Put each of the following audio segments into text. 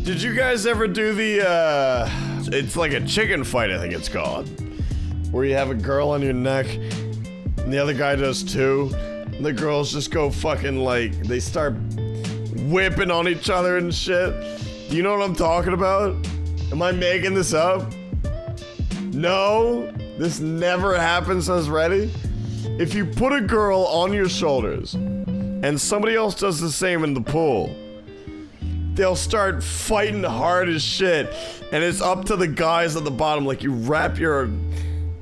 Did you guys ever do the, it's like a chicken fight, I think it's called. Where you have a girl on your neck, and the other guy does too. And the girls just go fucking like, they start whipping on each other and shit. Do you know what I'm talking about? Am I making this up? No? This never happens as ready? If you put a girl on your shoulders, and somebody else does the same in the pool, they'll start fighting hard as shit, and it's up to the guys at the bottom. Like, you wrap your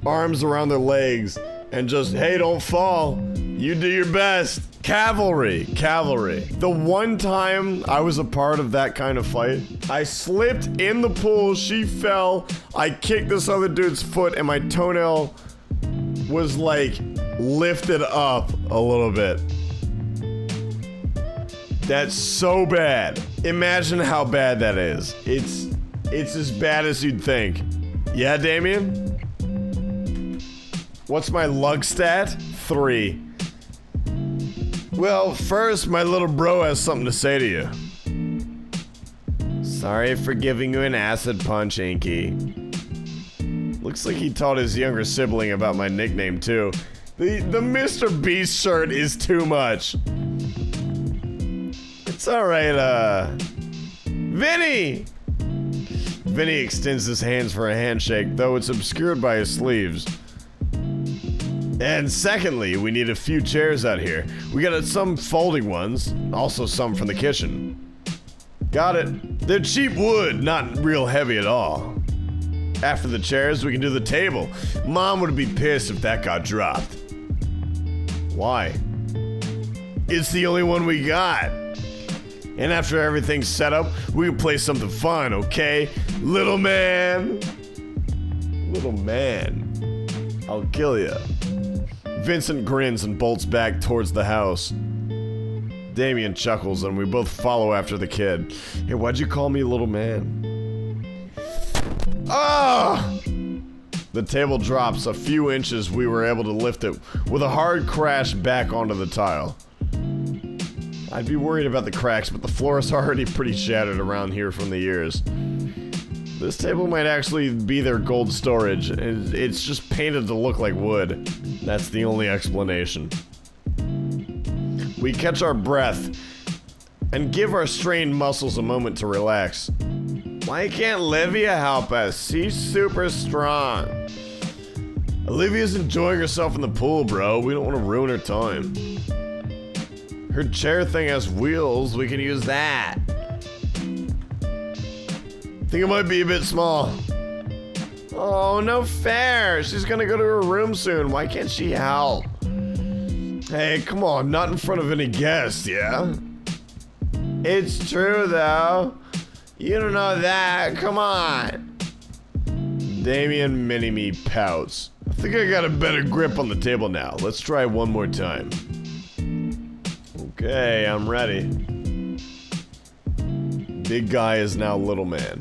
arms around their legs and just, hey, don't fall. You do your best. Cavalry. The one time I was a part of that kind of fight, I slipped in the pool, she fell, I kicked this other dude's foot, and my toenail was like lifted up a little bit. That's so bad. Imagine how bad that is. It's as bad as you'd think. Yeah, Damien? What's my lug stat? 3. Well, first, my little bro has something to say to you. Sorry for giving you an acid punch, Inky. Looks like he taught his younger sibling about my nickname, too. The Mr. Beast shirt is too much. It's alright, Vinny! Vinny extends his hands for a handshake, though it's obscured by his sleeves. And secondly, we need a few chairs out here. We got some folding ones, also some from the kitchen. Got it. They're cheap wood, not real heavy at all. After the chairs, we can do the table. Mom would be pissed if that got dropped. Why? It's the only one we got. And after everything's set up, we can play something fun, okay? Little man. Little man. I'll kill ya. Vincent grins and bolts back towards the house. Damien chuckles and we both follow after the kid. Hey, why'd you call me little man? Ah! The table drops a few inches. We were able to lift it with a hard crash back onto the tile. I'd be worried about the cracks, but the floor is already pretty shattered around here from the years. This table might actually be their gold storage. It's just painted to look like wood. That's the only explanation. We catch our breath and give our strained muscles a moment to relax. Why can't Olivia help us? She's super strong. Olivia's enjoying herself in the pool, bro. We don't want to ruin her time. Her chair thing has wheels. We can use that. Think it might be a bit small. Oh, no fair. She's gonna go to her room soon. Why can't she help? Hey, come on. Not in front of any guests, yeah? It's true, though. You don't know that. Come on. Damien Mini-Me pouts. I think I got a better grip on the table now. Let's try one more time. Okay, I'm ready. Big guy is now little man.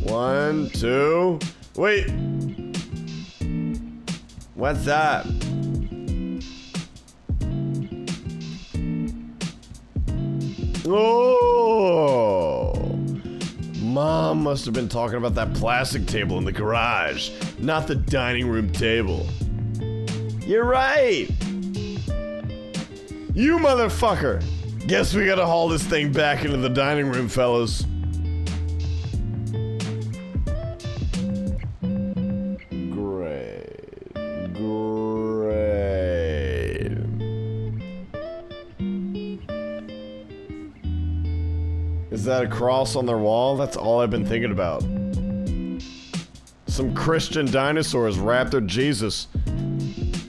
1, 2. Wait. What's up? Oh. Mom must have been talking about that plastic table in the garage, not the dining room table. You're right. You motherfucker. Guess we gotta haul this thing back into the dining room, fellas. Is that a cross on their wall? That's all I've been thinking about. Some Christian dinosaurs wrapped their Jesus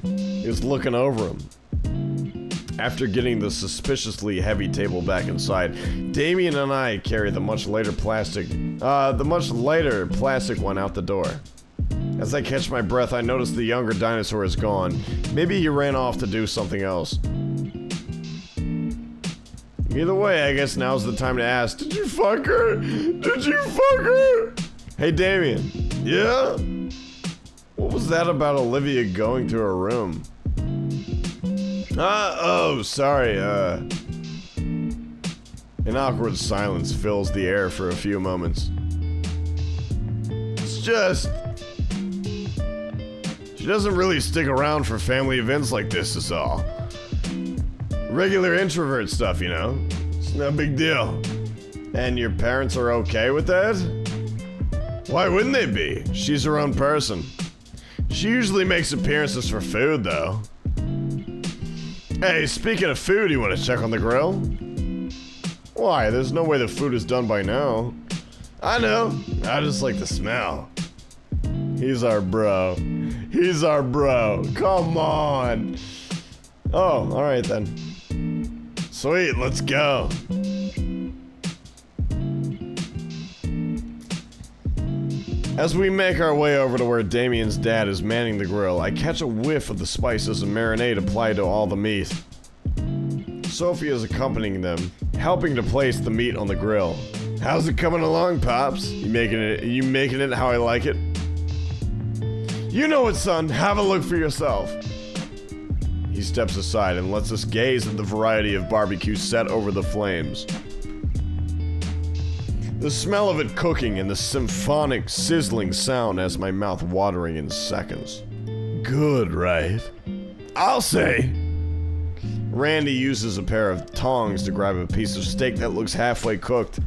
is looking over him. After getting the suspiciously heavy table back inside, Damien and I carry the much lighter plastic one out the door. As I catch my breath, I notice the younger dinosaur is gone. Maybe he ran off to do something else. Either way, I guess now's the time to ask, did you fuck her? Did you fuck her? Hey, Damien. Yeah? What was that about Olivia going to her room? Oh, sorry, An awkward silence fills the air for a few moments. It's just... She doesn't really stick around for family events like this is all. Regular introvert stuff, you know? It's no big deal. And your parents are okay with that? Why wouldn't they be? She's her own person. She usually makes appearances for food, though. Hey, speaking of food, you want to check on the grill? Why? There's no way the food is done by now. I know. I just like the smell. He's our bro. He's our bro. Come on. Oh, alright then. Sweet, let's go. As we make our way over to where Damien's dad is manning the grill, I catch a whiff of the spices and marinade applied to all the meat. Sophie is accompanying them, helping to place the meat on the grill. How's it coming along, Pops? You making it how I like it? You know it, son. Have a look for yourself. He steps aside and lets us gaze at the variety of barbecue set over the flames. The smell of it cooking and the symphonic, sizzling sound has my mouth watering in seconds. Good, right? I'll say. Randy uses a pair of tongs to grab a piece of steak that looks halfway cooked.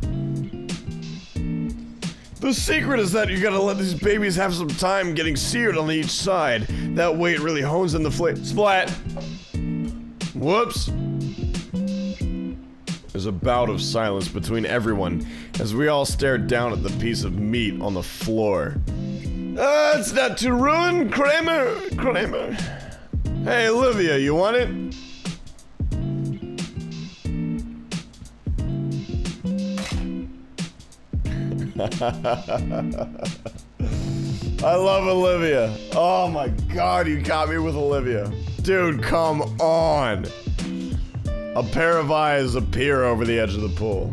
The secret is that you gotta let these babies have some time getting seared on each side. That way it really hones in the flavor. Splat! Whoops! There's a bout of silence between everyone as we all stare down at the piece of meat on the floor. It's not to ruin, Kramer. Hey, Olivia, you want it? I love Olivia. Oh my god, you got me with Olivia. Dude, come on. A pair of eyes appear over the edge of the pool.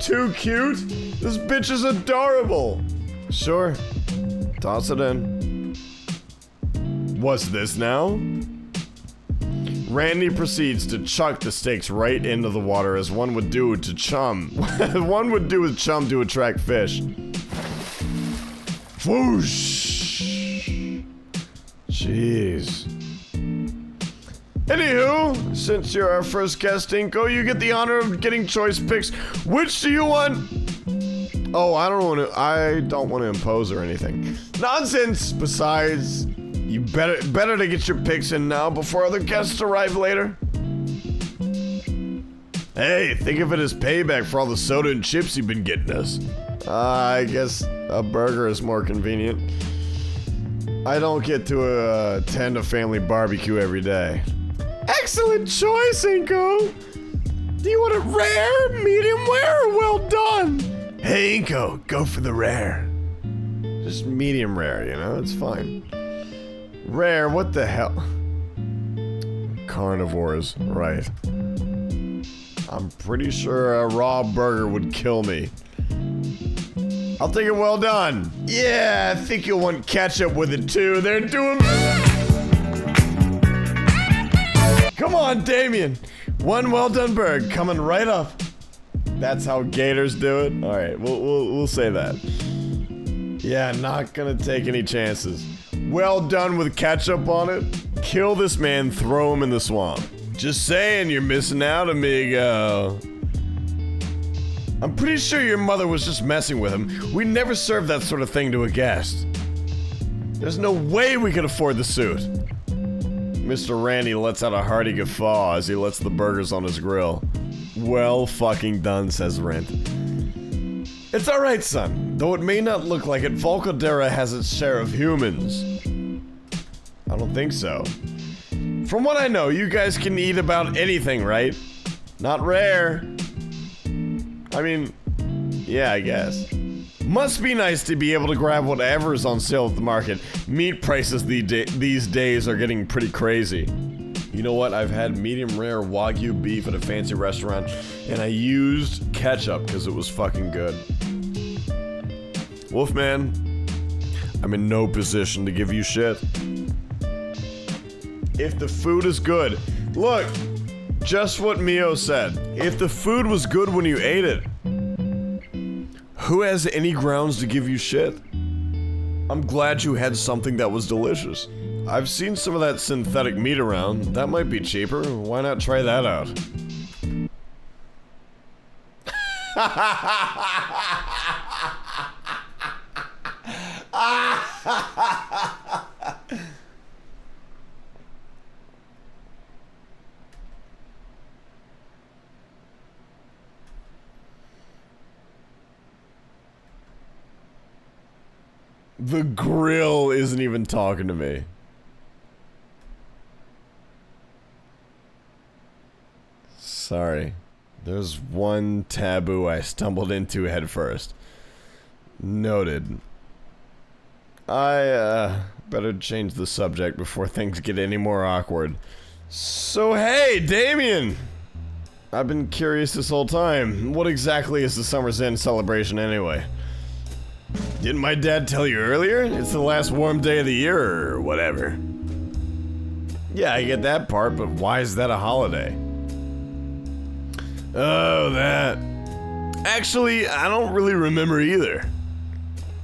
Too cute? This bitch is adorable. Sure. Toss it in. What's this now? Randy proceeds to chuck the steaks right into the water as one would do to chum. One would do with chum to attract fish. Whoosh! Jeez. Anywho, since you're our first guest, Inko, you get the honor of getting choice picks. Which do you want? Oh, I don't want to impose or anything. Nonsense! Besides, you better to get your picks in now before other guests arrive later. Hey, think of it as payback for all the soda and chips you've been getting us. I guess a burger is more convenient. I don't get to attend a family barbecue every day. Excellent choice, Inko. Do you want it rare, medium rare, or well done? Hey, Inko, go for the rare. Just medium rare, you know, it's fine. Rare, what the hell? Carnivores, right. I'm pretty sure a raw burger would kill me. I'll take it well done. Yeah, I think you'll want ketchup with it too. They're doing... Come on, Damien. One well done burger coming right up. That's how gators do it? Alright, we'll say that. Yeah, not gonna take any chances. Well done with ketchup on it. Kill this man, throw him in the swamp. Just saying, you're missing out, amigo. I'm pretty sure your mother was just messing with him. We never serve that sort of thing to a guest. There's no way we could afford the suit. Mr. Randy lets out a hearty guffaw as he lets the burgers on his grill. Well fucking done, says Rent. It's alright, son. Though it may not look like it, Volcadera has its share of humans. I don't think so. From what I know, you guys can eat about anything, right? Not rare. I mean, yeah, I guess. Must be nice to be able to grab whatever's on sale at the market. Meat prices these days are getting pretty crazy. You know what? I've had medium rare Wagyu beef at a fancy restaurant, and I used ketchup because it was fucking good. Wolfman, I'm in no position to give you shit. If the food is good, look, Just what Mio said. If the food was good when you ate it, who has any grounds to give you shit? I'm glad you had something that was delicious. I've seen some of that synthetic meat around. That might be cheaper. Why not try that out? The grill isn't even talking to me. Sorry. There's one taboo I stumbled into head first. Noted. I, better change the subject before things get any more awkward. So hey, Damien! I've been curious this whole time. What exactly is the Summer's End celebration anyway? Didn't my dad tell you earlier? It's the last warm day of the year, or whatever. Yeah, I get that part, but why is that a holiday? Oh, that. Actually, I don't really remember either.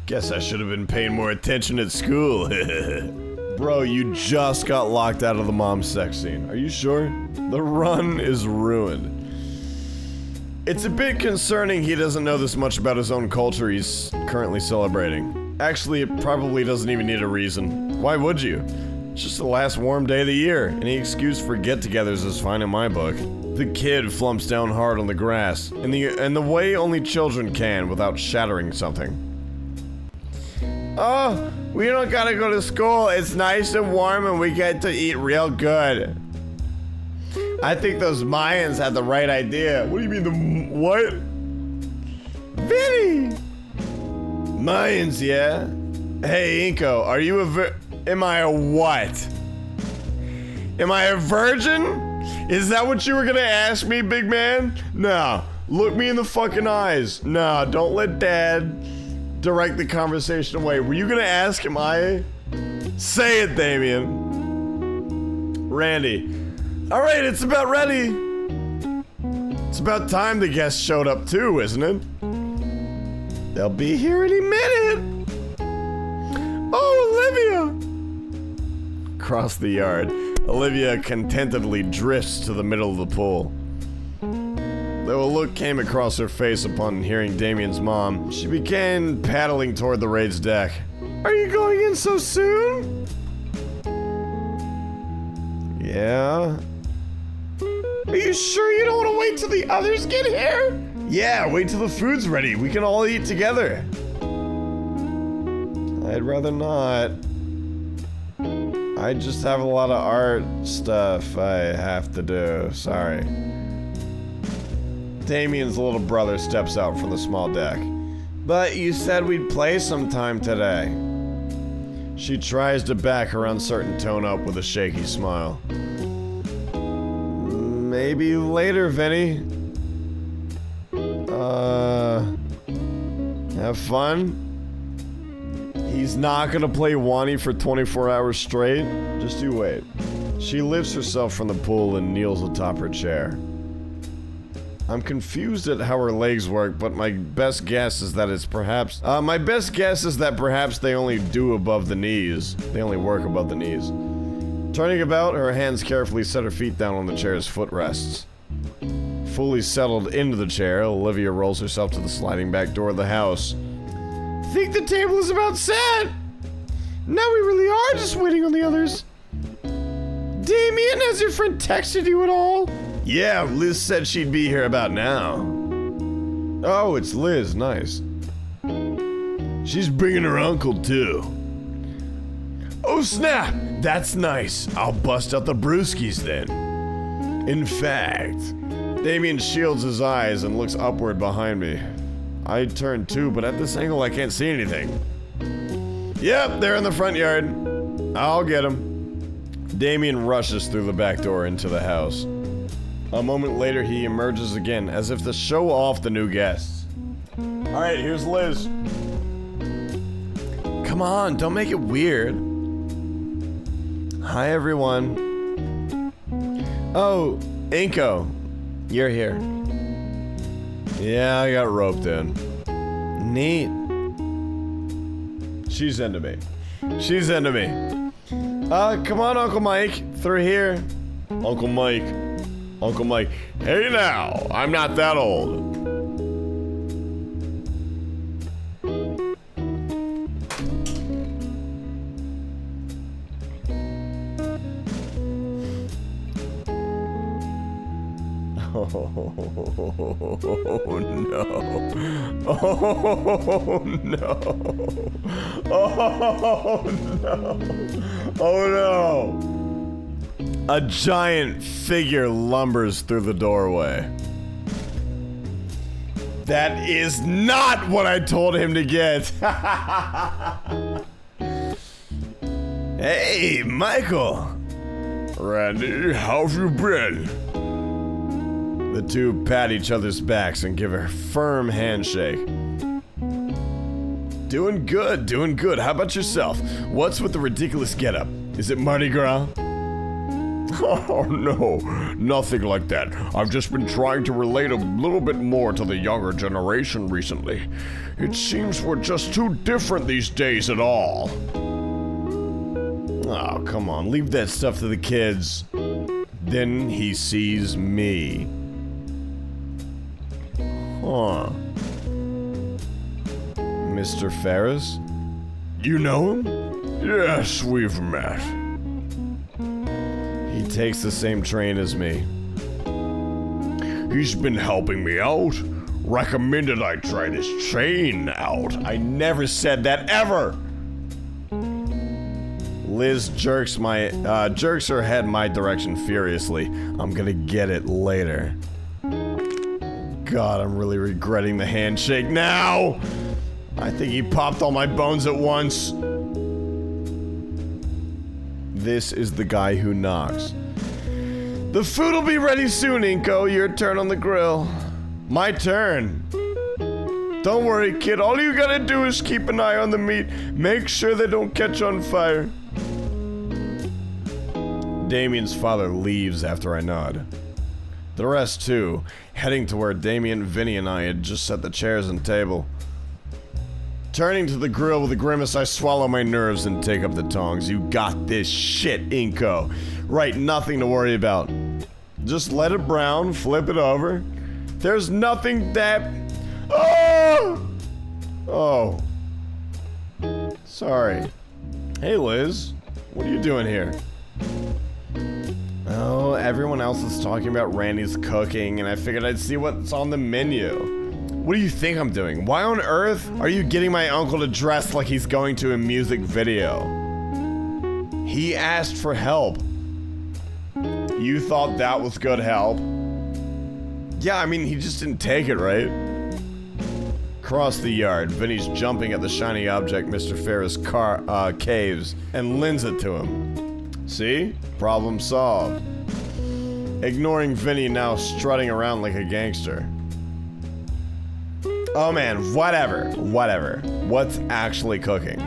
Guess I should have been paying more attention at school. Bro, you just got locked out of the mom sex scene. Are you sure? The run is ruined. It's a bit concerning he doesn't know this much about his own culture he's currently celebrating. Actually, it probably doesn't even need a reason. Why would you? It's just the last warm day of the year. Any excuse for get-togethers is fine in my book. The kid flumps down hard on the grass, in the way only children can without shattering something. Oh, we don't gotta go to school. It's nice and warm and we get to eat real good. I think those Mayans had the right idea. What do you mean the what? Vinny! Mayans, yeah? Hey, Inko, are you am I a what? Am I a virgin? Is that what you were gonna ask me, big man? No, look me in the fucking eyes. No, don't let Dad direct the conversation away. Were you gonna ask him, Say it, Damien. Randy. Alright, it's about ready. It's about time the guests showed up too, isn't it? They'll be here any minute. Oh, Olivia! Across the yard, Olivia contentedly drifts to the middle of the pool. Though a look came across her face upon hearing Damien's mom, she began paddling toward the raised deck. Are you going in so soon? Yeah. Are you sure you don't want to wait till the others get here? Yeah, wait till the food's ready. We can all eat together. I'd rather not. I just have a lot of art stuff I have to do. Sorry. Damien's little brother steps out from the small deck. But you said we'd play sometime today. She tries to back her uncertain tone up with a shaky smile. Maybe later, Vinny. Have fun? He's not gonna play Wani for 24 hours straight? Just you wait. She lifts herself from the pool and kneels atop her chair. I'm confused at how her legs work, but my best guess is that perhaps they only do above the knees. They only work above the knees. Turning about, her hands carefully set her feet down on the chair's footrests. Fully settled into the chair, Olivia rolls herself to the sliding back door of the house. Think the table is about set! Now we really are just waiting on the others. Damien, has your friend texted you at all? Yeah, Liz said she'd be here about now. Oh, it's Liz, nice. She's bringing her uncle too. Oh snap, that's nice. I'll bust out the brewskis then. In fact, Damien shields his eyes and looks upward behind me. I turn too, but at this angle I can't see anything. Yep, they're in the front yard. I'll get them. Damien rushes through the back door into the house. A moment later, he emerges again, as if to show off the new guests. Alright, here's Liz. Come on, don't make it weird. Hi, everyone. Oh, Inko, you're here. Yeah, I got roped in. Neat. She's into me. She's into me. Come on, Uncle Mike. Through here. Uncle Mike. Uncle Mike. Hey now, I'm not that old. Oh no. Oh no. Oh no. Oh no. A giant figure lumbers through the doorway. That is not what I told him to get. Hey, Michael. Randy, how have you been? The two pat each other's backs and give a firm handshake. Doing good, doing good. How about yourself? What's with the ridiculous getup? Is it Mardi Gras? Oh no, nothing like that. I've just been trying to relate a little bit more to the younger generation recently. It seems we're just too different these days at all. Oh, come on, leave that stuff to the kids. Then he sees me. Huh. Mr. Ferris? You know him? Yes, we've met. He takes the same train as me. He's been helping me out. Recommended I try this train out. I never said that ever! Liz jerks her head my direction furiously. I'm gonna get it later. God, I'm really regretting the handshake now! I think he popped all my bones at once. This is the guy who knocks. The food will be ready soon, Inko. Your turn on the grill. My turn. Don't worry, kid. All you gotta do is keep an eye on the meat. Make sure they don't catch on fire. Damien's father leaves after I nod. The rest, too, heading to where Damien, Vinny, and I had just set the chairs and table. Turning to the grill with a grimace, I swallow my nerves and take up the tongs. You got this shit, Inko. Right, nothing to worry about. Just let it brown, flip it over. There's nothing that... Oh! Oh. Sorry. Hey, Liz. What are you doing here? Oh, everyone else is talking about Randy's cooking, and I figured I'd see what's on the menu. What do you think I'm doing? Why on earth are you getting my uncle to dress like he's going to a music video? He asked for help. You thought that was good help? Yeah, I mean, he just didn't take it, right? Across the yard, Vinny's jumping at the shiny object Mr. Ferris caves and lends it to him. See? Problem solved. Ignoring Vinny now strutting around like a gangster. Oh man, whatever. What's actually cooking?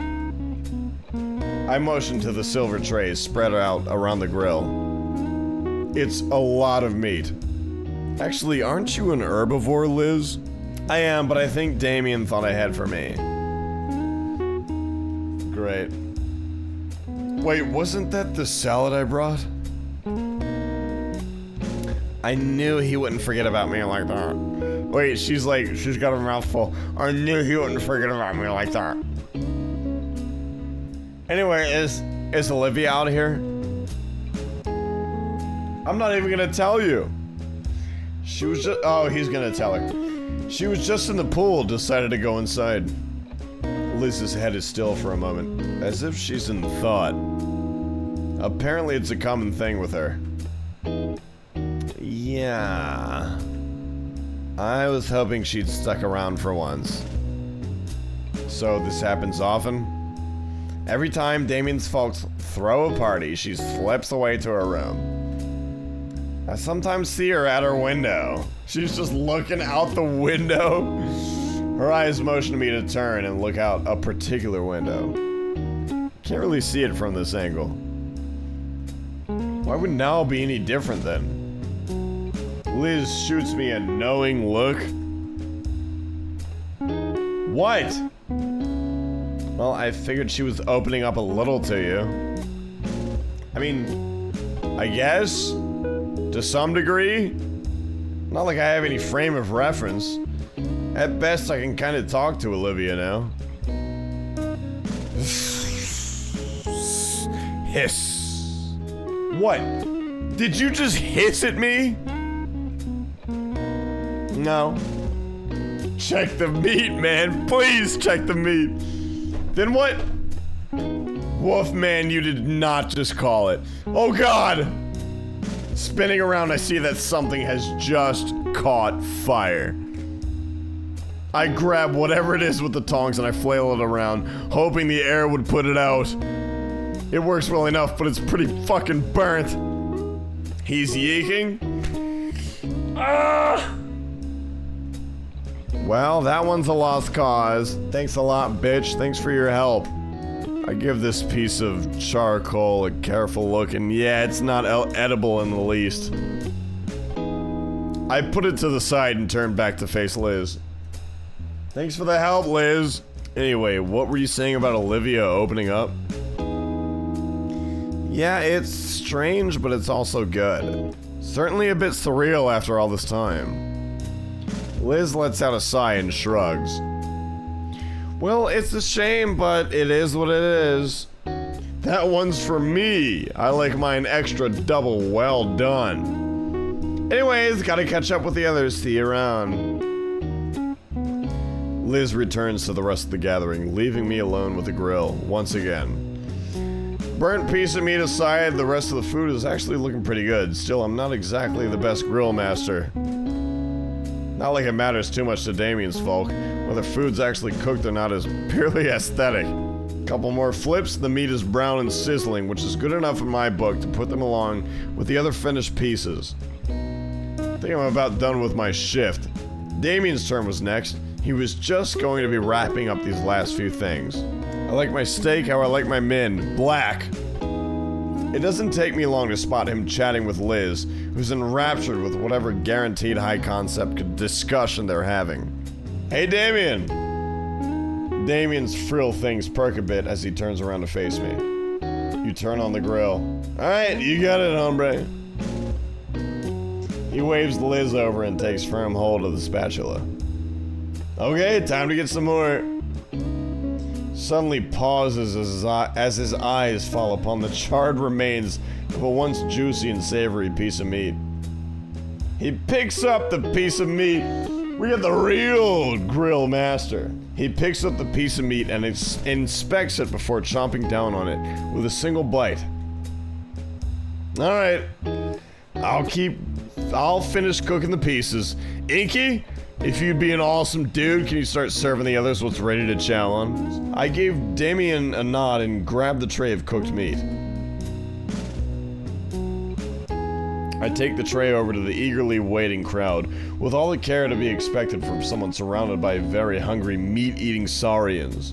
I motion to the silver trays spread out around the grill. It's a lot of meat. Actually, aren't you an herbivore, Liz? I am, but I think Damien thought I had for me. Great. Wait, wasn't that the salad I brought? I knew he wouldn't forget about me like that. Wait, she's got a mouthful. I knew he wouldn't forget about me like that. Anyway, is Olivia out here? I'm not even gonna tell you. She was just, oh, he's gonna tell her. She was just in the pool, decided to go inside. Liz's head is still for a moment, as if she's in thought. Apparently it's a common thing with her. Yeah. I was hoping she'd stuck around for once. So this happens often? Every time Damien's folks throw a party, she slips away to her room. I sometimes see her at her window. She's just looking out the window. Her eyes motion me to turn and look out a particular window. Can't really see it from this angle. Why would now be any different then? Liz shoots me a knowing look. What? Well, I figured she was opening up a little to you. I mean, I guess, to some degree. Not like I have any frame of reference. At best, I can kind of talk to Olivia now. Hiss. What? Did you just hiss at me? No. Check the meat, man. Please check the meat. Then what? Wolfman, you did not just call it. Oh God! Spinning around, I see that something has just caught fire. I grab whatever it is with the tongs and I flail it around, hoping the air would put it out. It works well enough, but it's pretty fucking burnt. He's yeeking. Ah! Well, that one's a lost cause. Thanks a lot, bitch. Thanks for your help. I give this piece of charcoal a careful look, and yeah, it's not edible in the least. I put it to the side and turn back to face Liz. Thanks for the help, Liz. Anyway, what were you saying about Olivia opening up? Yeah, it's strange, but it's also good. Certainly a bit surreal after all this time. Liz lets out a sigh and shrugs. Well, it's a shame, but it is what it is. That one's for me. I like mine extra double well done. Anyways, gotta catch up with the others. See you around. Liz returns to the rest of the gathering, leaving me alone with the grill, once again. Burnt piece of meat aside, the rest of the food is actually looking pretty good. Still, I'm not exactly the best grill master. Not like it matters too much to Damien's folk. Whether food's actually cooked or not is purely aesthetic. Couple more flips, the meat is brown and sizzling, which is good enough in my book to put them along with the other finished pieces. I think I'm about done with my shift. Damien's turn was next. He was just going to be wrapping up these last few things. I like my steak how I like my men, black. It doesn't take me long to spot him chatting with Liz, who's enraptured with whatever guaranteed high concept discussion they're having. Hey, Damien! Damien's frill things perk a bit as he turns around to face me. You turn on the grill. Alright, you got it, hombre. He waves Liz over and takes firm hold of the spatula. Okay, time to get some more. Suddenly pauses as his eyes fall upon the charred remains of a once juicy and savory piece of meat. He picks up the piece of meat. We got the real grill master. He picks up the piece of meat and inspects it before chomping down on it with a single bite. Alright. I'll finish cooking the pieces. Inky? If you'd be an awesome dude, can you start serving the others what's ready to chow on? I gave Damien a nod and grabbed the tray of cooked meat. I take the tray over to the eagerly waiting crowd, with all the care to be expected from someone surrounded by very hungry meat-eating saurians.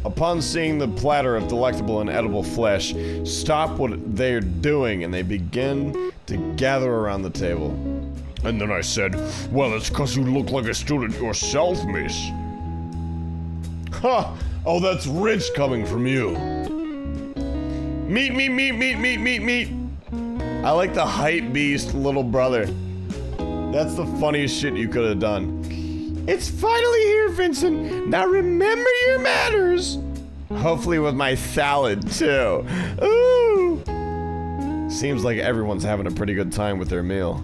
Upon seeing the platter of delectable and edible flesh, stop what they're doing and they begin to gather around the table. And then I said, well, it's 'cause you look like a student yourself, miss. Ha! Oh, that's rich coming from you. Meat, meat, meat, meat, meat, meat, meat. I like the hype beast little brother. That's the funniest shit you could have done. It's finally here, Vincent. Now remember your manners. Hopefully with my salad, too. Ooh! Seems like everyone's having a pretty good time with their meal.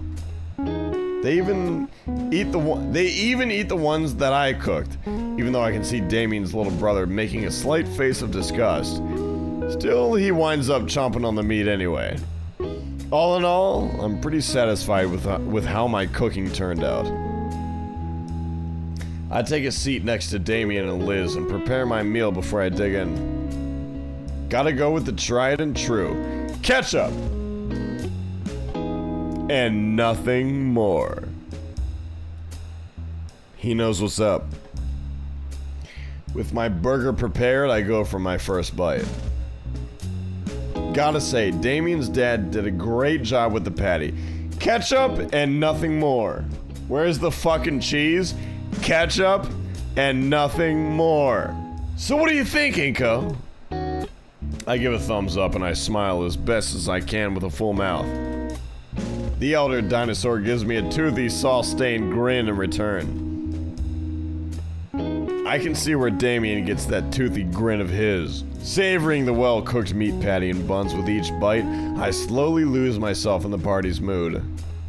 They even eat the ones that I cooked, even though I can see Damien's little brother making a slight face of disgust. Still, he winds up chomping on the meat anyway. All in all, I'm pretty satisfied with how my cooking turned out. I take a seat next to Damien and Liz and prepare my meal before I dig in. Gotta go with the tried and true. Ketchup! And nothing more. He knows what's up. With my burger prepared, I go for my first bite. Gotta say, Damien's dad did a great job with the patty. Ketchup and nothing more. Where's the fucking cheese? Ketchup and nothing more. So what do you think, Inko? I give a thumbs up and I smile as best as I can with a full mouth. The elder dinosaur gives me a toothy, sauce-stained grin in return. I can see where Damien gets that toothy grin of his. Savoring the well-cooked meat patty and buns with each bite, I slowly lose myself in the party's mood.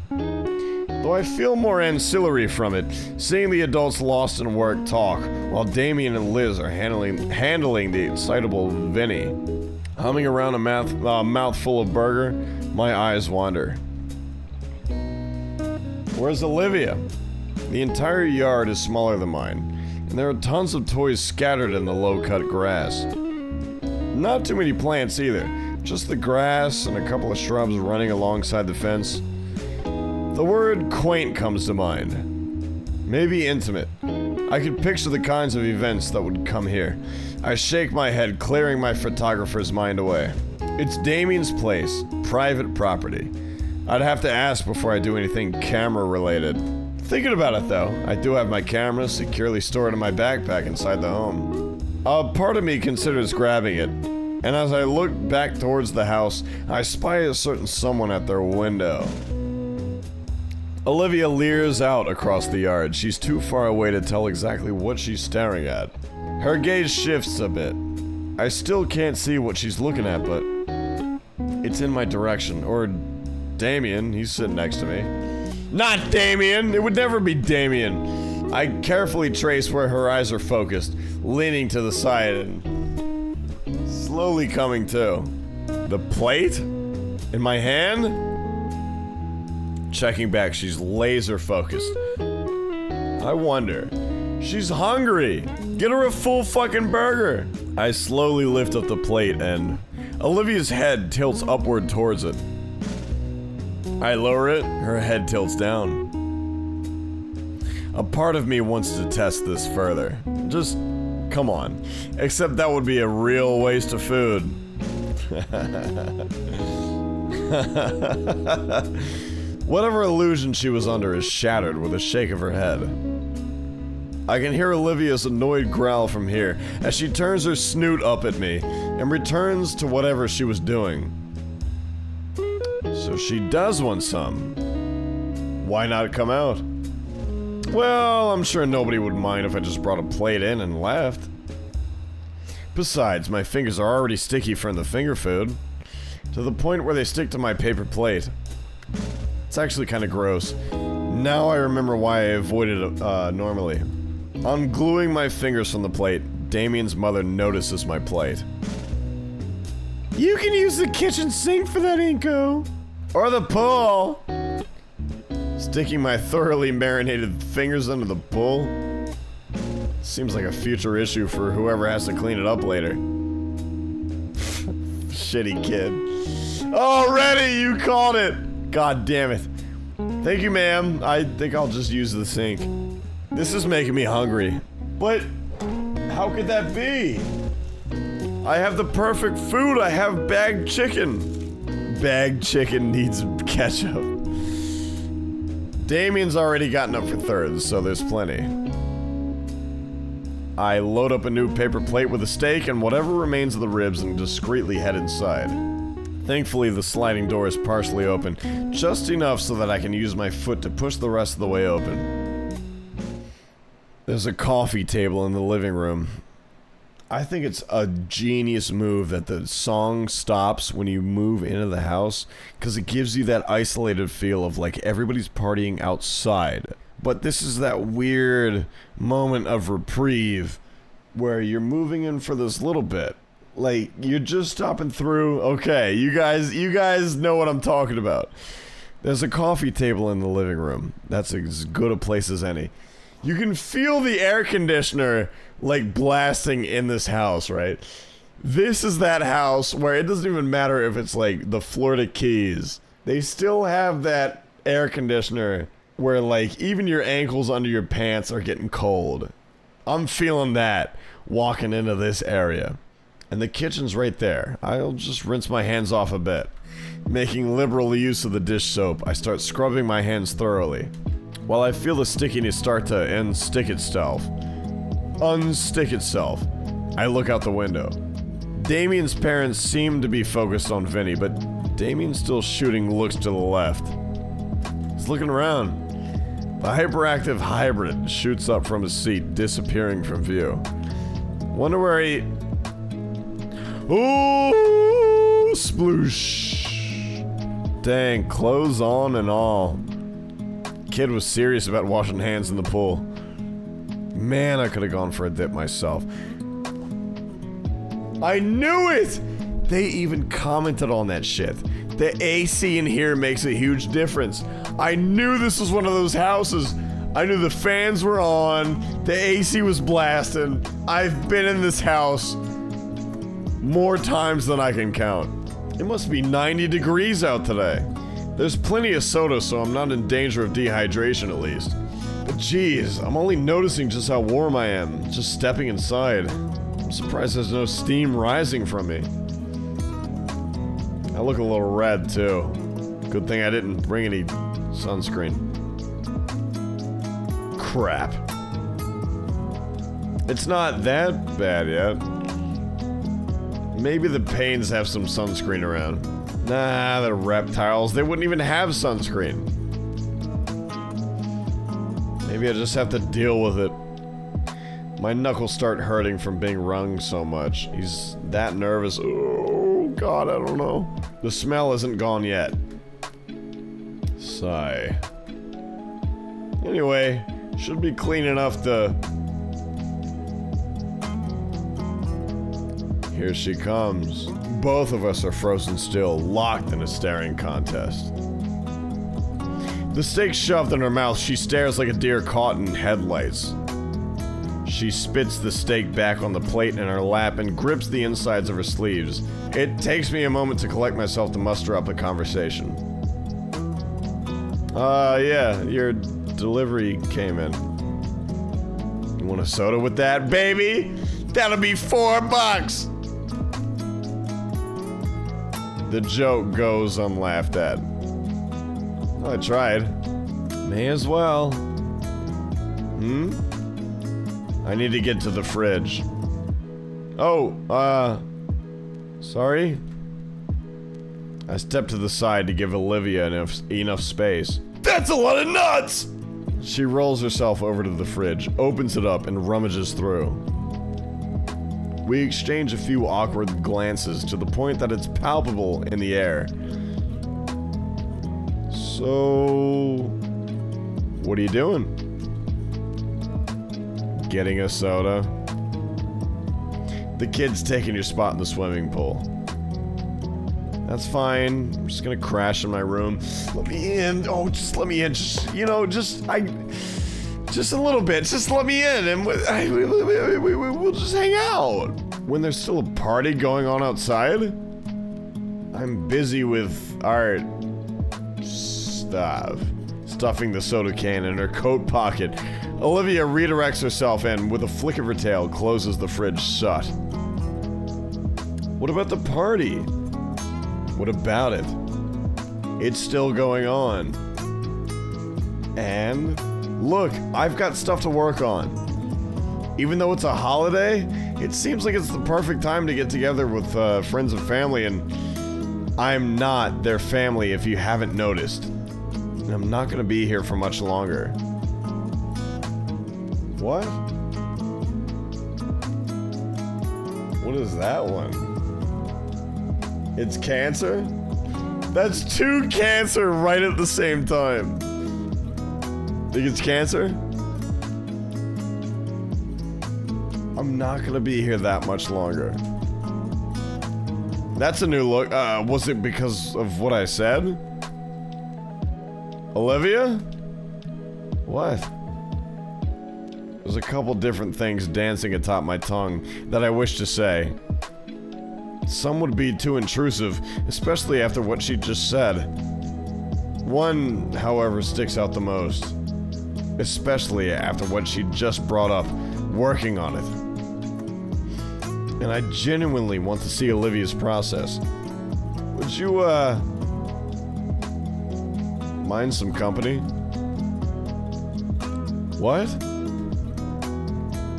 Though I feel more ancillary from it, seeing the adults lost in work talk, while Damien and Liz are handling the excitable Vinny. Humming around a mouthful of burger, my eyes wander. Where's Olivia? The entire yard is smaller than mine, and there are tons of toys scattered in the low-cut grass. Not too many plants either, just the grass and a couple of shrubs running alongside the fence. The word quaint comes to mind. Maybe intimate. I could picture the kinds of events that would come here. I shake my head, clearing my photographer's mind away. It's Damien's place, private property. I'd have to ask before I do anything camera-related. Thinking about it though, I do have my camera securely stored in my backpack inside the home. A part of me considers grabbing it, and as I look back towards the house, I spy a certain someone at their window. Olivia leers out across the yard. She's too far away to tell exactly what she's staring at. Her gaze shifts a bit. I still can't see what she's looking at, but it's in my direction. Or Damien, he's sitting next to me. Not Damien! It would never be Damien. I carefully trace where her eyes are focused, leaning to the side and slowly coming to. The plate? In my hand? Checking back, she's laser focused. I wonder. She's hungry. Get her a full fucking burger. I slowly lift up the plate and Olivia's head tilts upward towards it. I lower it, her head tilts down. A part of me wants to test this further. Just, come on. Except that would be a real waste of food. Whatever illusion she was under is shattered with a shake of her head. I can hear Olivia's annoyed growl from here as she turns her snoot up at me and returns to whatever she was doing. So she does want some. Why not come out? Well, I'm sure nobody would mind if I just brought a plate in and left. Besides, my fingers are already sticky from the finger food, to the point where they stick to my paper plate. It's actually kind of gross. Now I remember why I avoided it normally. Ungluing my fingers from the plate, Damien's mother notices my plate. You can use the kitchen sink for that, Inko. Or the pool. Sticking my thoroughly marinated fingers under the pool. Seems like a future issue for whoever has to clean it up later. Shitty kid. Already, you called it. God damn it. Thank you, ma'am. I think I'll just use the sink. This is making me hungry. But how could that be? I have the perfect food. I have bagged chicken. Bagged chicken needs ketchup. Damien's already gotten up for thirds, so there's plenty. I load up a new paper plate with a steak and whatever remains of the ribs and discreetly head inside. Thankfully, the sliding door is partially open, just enough so that I can use my foot to push the rest of the way open. There's a coffee table in the living room. I think it's a genius move that the song stops when you move into the house, because it gives you that isolated feel of like everybody's partying outside. But this is that weird moment of reprieve where you're moving in for this little bit. Like, you're just stopping through. Okay, you guys know what I'm talking about. There's a coffee table in the living room. That's as good a place as any. You can feel the air conditioner, like, blasting in this house, right? This is that house where it doesn't even matter if it's, like, the Florida Keys. They still have that air conditioner where, like, even your ankles under your pants are getting cold. I'm feeling that walking into this area. And the kitchen's right there. I'll just rinse my hands off a bit. Making liberal use of the dish soap, I start scrubbing my hands thoroughly. While I feel the stickiness start to unstick itself, I look out the window. Damien's parents seem to be focused on Vinny, but Damien's still shooting looks to the left. He's looking around. The hyperactive hybrid shoots up from his seat, disappearing from view. Wonder where he... Ooh, sploosh. Dang, clothes on and all. Kid was serious about washing hands in the pool. Man, I could have gone for a dip myself. I knew it! They even commented on that shit. The AC in here makes a huge difference. I knew this was one of those houses. I knew the fans were on, the AC was blasting. I've been in this house more times than I can count. It must be 90 degrees out today. There's plenty of soda, so I'm not in danger of dehydration at least. But geez, I'm only noticing just how warm I am, just stepping inside. I'm surprised there's no steam rising from me. I look a little red too. Good thing I didn't bring any sunscreen. Crap. It's not that bad yet. Maybe the Pains have some sunscreen around. Nah, they're reptiles. They wouldn't even have sunscreen. Maybe I just have to deal with it. My knuckles start hurting from being wrung so much. He's that nervous. Oh, God, I don't know. The smell isn't gone yet. Sigh. Anyway, should be clean enough to... Here she comes. Both of us are frozen still, locked in a staring contest. The steak shoved in her mouth, she stares like a deer caught in headlights. She spits the steak back on the plate in her lap and grips the insides of her sleeves. It takes me a moment to collect myself to muster up a conversation. Yeah, your delivery came in. You want a soda with that, baby? That'll be $4. The joke goes unlaughed at. Well, I tried. May as well. I need to get to the fridge. Oh, sorry? I step to the side to give Olivia enough space. That's a lot of nuts! She rolls herself over to the fridge, opens it up, and rummages through. We exchange a few awkward glances to the point that it's palpable in the air. So... what are you doing? Getting a soda? The kid's taking your spot in the swimming pool. That's fine. I'm just gonna crash in my room. Let me in. Oh, just let me in. Just, you know, just a little bit. Just let me in, and we'll just hang out. When there's still a party going on outside, I'm busy with art stuff. Stuffing the soda can in her coat pocket, Olivia redirects herself and, with a flick of her tail, closes the fridge shut. What about the party? What about it? It's still going on. And look, I've got stuff to work on. Even though it's a holiday, it seems like it's the perfect time to get together with friends and family, and I'm not their family if you haven't noticed. And I'm not gonna be here for much longer. What? What is that one? It's cancer? That's 2 cancer right at the same time. Think it's cancer? I'm not gonna be here that much longer. That's a new look. Was it because of what I said? Olivia? What? There's a couple different things dancing atop my tongue that I wish to say. Some would be too intrusive, especially after what she just said. One, however, sticks out the most. Especially after what she just brought up, working on it. And I genuinely want to see Olivia's process. Would you, mind some company? What?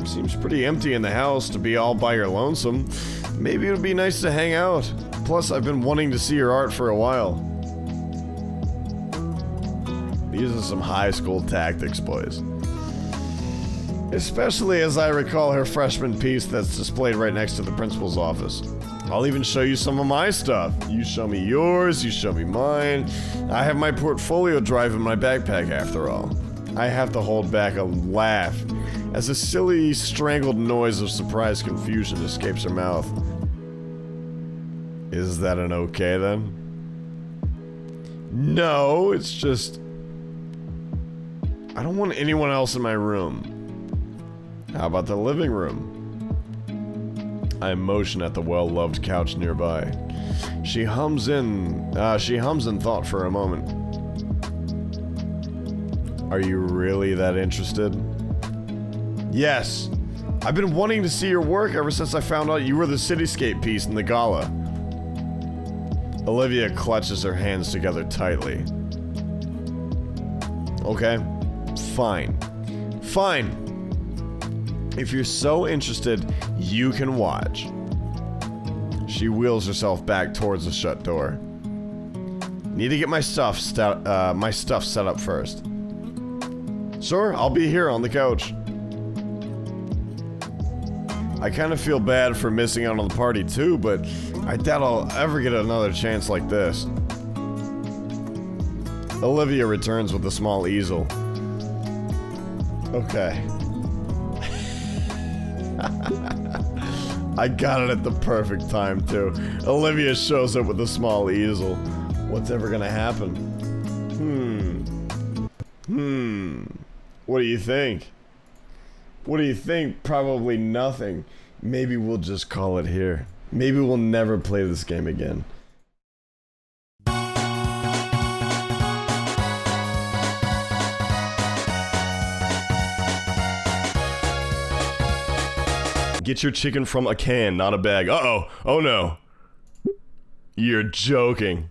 Seems pretty empty in the house to be all by your lonesome. Maybe it would be nice to hang out. Plus, I've been wanting to see your art for a while. These are some high school tactics, boys. Especially as I recall her freshman piece that's displayed right next to the principal's office. I'll even show you some of my stuff. You show me yours, you show me mine. I have my portfolio drive in my backpack after all. I have to hold back a laugh as a silly, strangled noise of surprised confusion escapes her mouth. Is that an okay then? No, it's just... I don't want anyone else in my room. How about the living room? I motion at the well-loved couch nearby. She hums in thought for a moment. Are you really that interested? Yes. I've been wanting to see your work ever since I found out you were the cityscape piece in the gala. Olivia clutches her hands together tightly. Okay. Fine. Fine. If you're so interested, you can watch. She wheels herself back towards the shut door. Need to get my stuff set up first. Sure, I'll be here on the couch. I kind of feel bad for missing out on the party too, but I doubt I'll ever get another chance like this. Olivia returns with a small easel. Okay. I got it at the perfect time too. Olivia shows up with a small easel. What's ever gonna happen? What do you think? What do you think? Probably nothing. Maybe we'll just call it here. Maybe we'll never play this game again. Get your chicken from a can, not a bag. Uh-oh. Oh no. You're joking.